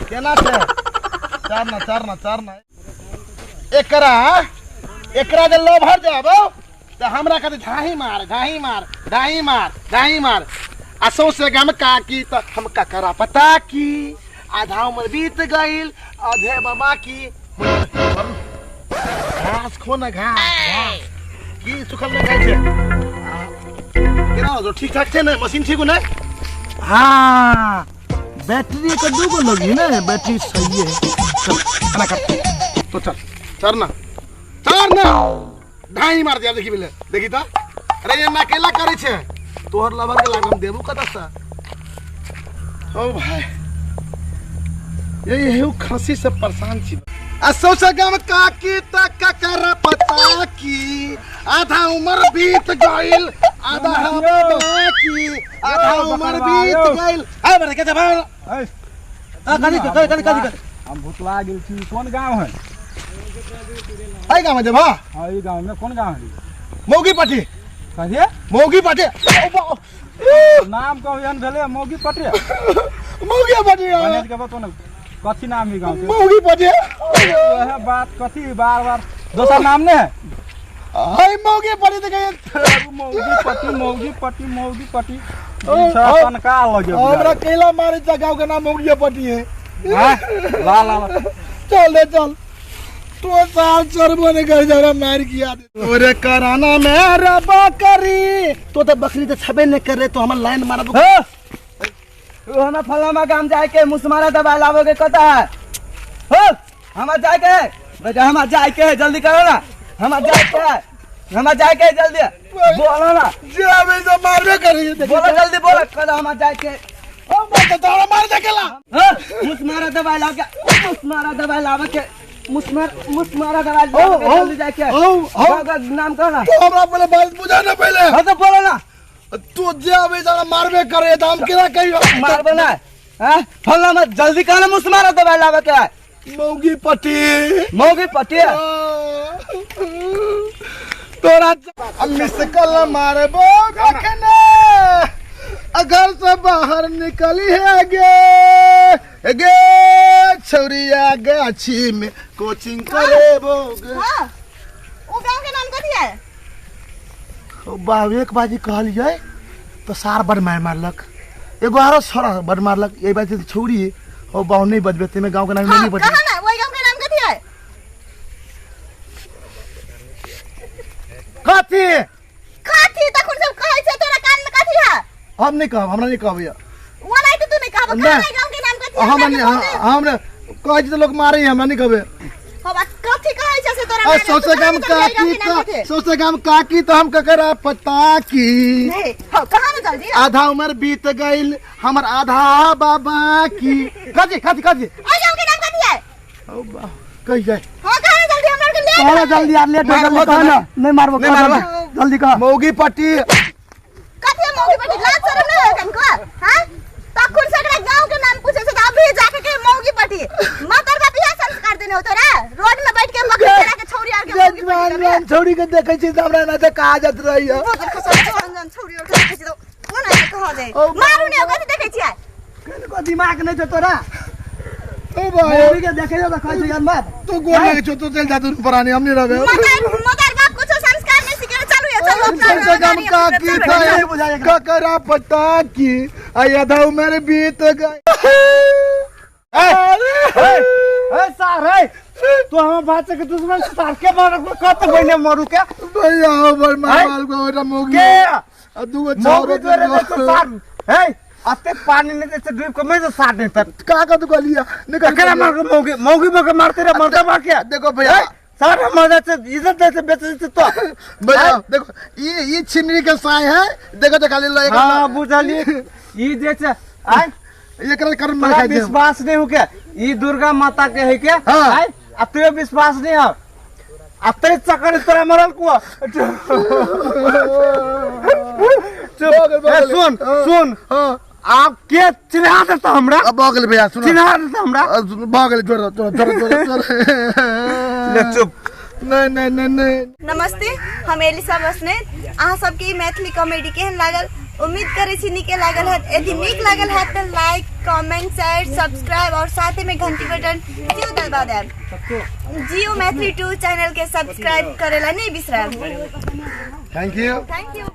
केना छे चारना एकरा जे लोभर जाबो त हमरा कते घाही मार आ सौसे गाम काकी त हम ककरा पता की आधा उम्र बीत गइल आधे बाबा की घास खो ना घास की सुखल में खाइ छे केना हो ठीक ठाक छे ना मशीन ठीक हो ना हां बैटरी के दूगो लगी ना बैटरी सही है खाना खा तो चरना ढाई मार दिया देखी बिले देखी तो अरे ये अकेला करे छे तोहर लवर के लागम देबू कत से ओ भाई ये खसी से परेशान छी असोसा गाम काकी तक ककर पता की आधा उम्र बीत गइल आधा उम्र बीत गइल आ बरे के भाई आ कनी हम भूतला गेल छी कोन गांव है आई गांव जब हां ई गांव में कोन गांव है मौगी पाटी कहिए मौगी पाटी नाम कहन भेले मौगी पाटी बने के बतो न कथी नाम है गांव के मौगी पाटी वह बात कथी बार दोसर नाम ने हाय मौगी पाटी त गए मौगी पाटी छन का लगे हमरा केला मारे जा गांव के नाम मौगी पाटी है हां ला चल तो साल चरबो ने कर जरा मार किया तोरे कराना मेरा बकरी तो बकरी तो छबे ने करे तो हमर लाइन मारब हम फलामा गांव जाए के मुसमारा दवाई लावोगे कता है हो हम जाए के बेटा हम जाए के जल्दी करो ना हम जाए के जल्दी बोलो ना जावे तो मारबे करी बोलो जल्दी बोलो कदा हम जाए के ओ मत तारा मार देखेला मुसमारा दवाई लाव के मुसमारा दवाई जल्दी जाए के नाम कहो ना तो हमरा पहले बात बुझा ना पहले हां तो बोलो ना तू जावे जरा मारबे करे त हम केना कहियो मारबे ना हैं फलामा जल्दी करो मुसमारा दवाई लाव के मौगी पटी तोरा मिस कल मारबो कखने अगर से बाहर निकली है गे छौरिया गाछी में कोचिंग करेबो हां ओ गांव के नाम कथि है ओ बावेक बाजी कहलिए तो सार बड़ मारलक एगो आरो छोरा बड़ मारलक ए बात छौरी ओ बाव नहीं बजबे ते में गांव के नाम नहीं बजे कहां ना ओई गांव के नाम कथि है कथि तखन सब कहै छै तोरा कान में कथि है हम नहीं कहब हमरा नहीं कहब वो नहीं तो तू नहीं कहब कहां गांव के नाम कथि है हमने कहै छै लोग मारे हमरा नहीं कहबे हो बात कथि कहै छै से तोरा सोचे गाम काकी तो हम ककरा पता की नहीं हो कहां ना जल्दी आधा उम्र बीत गइल हमर आधा बाबा की कथि ओ गांव के नाम कथि है ओ बा कह जाए हां कहां ना जल्दी हमरा के ले कहो जल्दी यार लेट हो गल कहो ना नहीं मारबो जल्दी कहो मौगी पट्टी कथि मौगी पट्टी लाज शरम नहीं है तुमको हां तखन सगरा गांव के नाम पूछे से अभी जाके के मौगी पट्टी मतर बाप यह संस्कार देने हो तोरा रोड में बैठ के बकरी चरा के छौरी आर के मौगी पट्टी छौरी के देखै छी हमरा ना से कहा जात रही है छौरी और देखै छी तो कोन है कह दे मारू ने कथि देखै छी को दिमाग नहीं छ तोरा ओ भाई मौगी के देखे तो कहै छ यार मत तू गोल लगे छ तो चल जा तू पुरानी हम नहीं रहबे मगर बाप कुछ संस्कार नहीं सीखे चलू ये सोचे गाम काकी ककरा पता की आधा उम्र बीत गई ए सार है तो हम बात के दुश्मन सार के मार कत बने मरु के भैया ओवर माल को ओरा मौगी के दुगो मौगी तोरे तो सार है अते पानी ने जैसे डूब के मैं तो सार नहीं तर का तू गलिया निकल ककरा मार मौगी मौके मारते रे मरदा बा क्या देखो भैया सार मरदा से इज्जत देते बेचे तो भैया देखो ये छिमरी के साय है देखो तो खाली लगे हां बुझली ई जैसे आय एकरा कर्म में खाई दे विश्वास नहीं हो के ई दुर्गा माता के है के आय अते विश्वास नहीं है अते चक्कर तोरा मरल को सुन आप के चिन्हा देता हमरा बगल भैया सुन चिन्हा देता हमरा बगल जोर ले चुप नहीं नमस्ते हम एलिसा बसने अहाँ सबके मैथिली कॉमेडी केहन लागल उम्मीद करे छी नीक लागल है। यदि नीक लागल है तो लाइक कमेंट शेयर सब्सक्राइब और साथ में घंटी बटन जियो दबा देब। जियो मैथिली 2 चैनल के सब्सक्राइब करेला नहीं बिसरब। Thank you. Thank you.